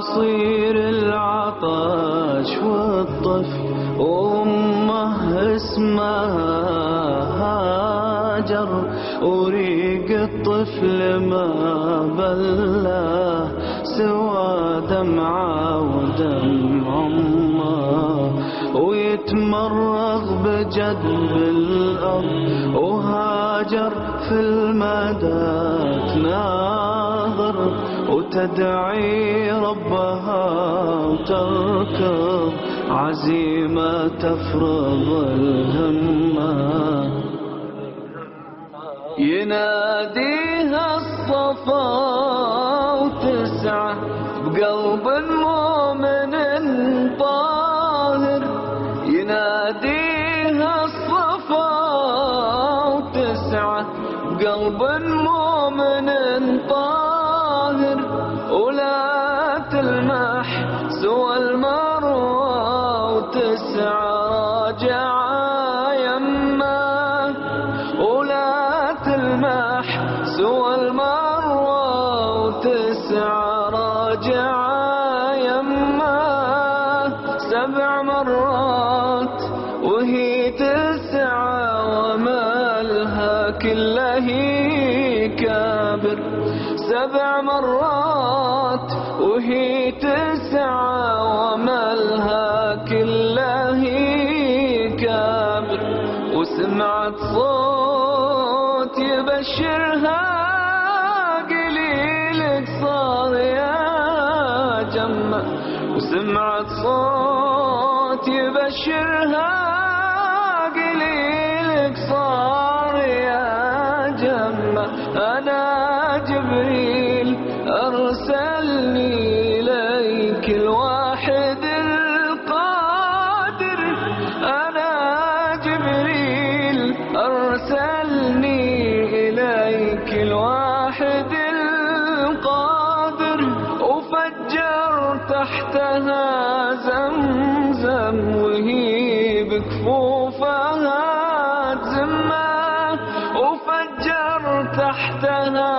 عصير العطش والطفل وأمه اسمها هاجر، وريق الطفل ما بلاه سوى دمعة ودم أمه، ويتمرغ بجدب الأرض وهاجر في المدى تناظر، وتدعي ربها وتركض عزيمة تفرض الهمة. يناديها الصفا وتسعى بقلب مؤمن طاهر، يناديها الصفا وتسعى بقلب مؤمن طاهر، ولا تلمح سوى المروة وتسعى راجعة يمه، ولا تلمح سوى المروة وتسعى راجعة يمه. 7 مرات وهي تسعى ومالها كله كابر، 7 مرات وهي تسعى ومالها كله كابر، وسمعت صوت يبشرها قليلك صار يا جمة، وسمعت صوت يبشرها قليلك صار يا جمة. أنا جبريل أرسلني إليك الواحد القادر، أنا جبريل أرسلني إليك الواحد القادر، وفجر تحتها زمزم وهي بكفوفها تزمه، وفجر تحتها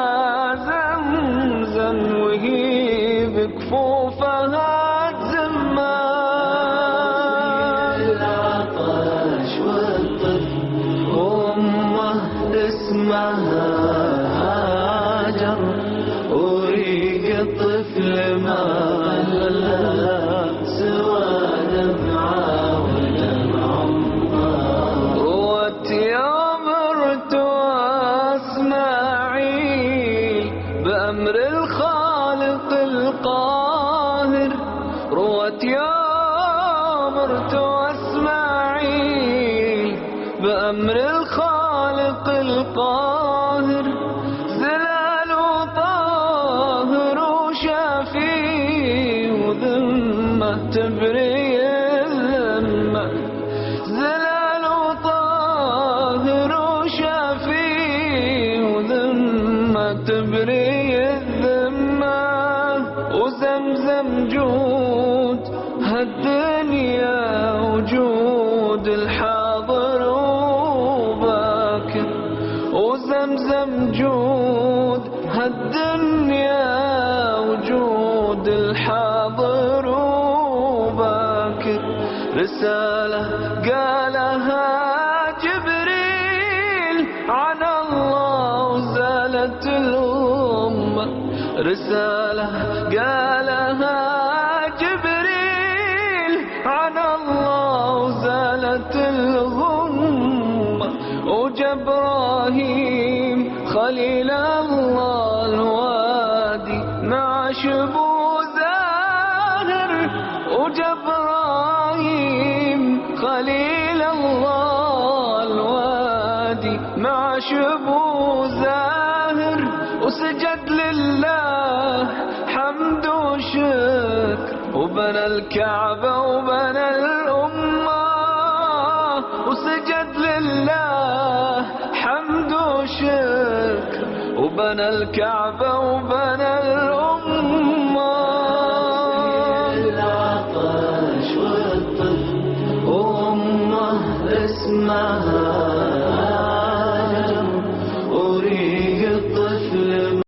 زمزم وهي بكفوفها تزمه. العطش والطفل وأمه اسمها هاجر، وريق الطفل ما بلاه سوى دمعة ودمع أمه. روت يوم ارتوى إسماعيل بأمر الخالق القاهر، روت يوم ارتوى إسماعيل بأمر الخالق القاهر، زلال وطاهر وشافي وذمة تبري الذمة، زلال وطاهر وشافي وذمة تبري الذمة، وزمزم جود هالدنيا وجود الحاضر وباكر، وزمزم جود هالدنيا وجود الحاضر وباكر. رسالة قالها جبريل عن الله وزالت الأمة، رسالة قالها جبريل عن الله وزالت الغمة، وجبراهيم خليل الله الوادي مع شبو زاهر، وجبراهيم خليل الله الوادي مع شبو زاهر، وسجد لله حمد وشكر، وبنى الكعبة وبنى الأمة، وسجد لله حمد وشكر، وبنى الكعبة وبنى الأمة. العطش والطفل وأمه اسمها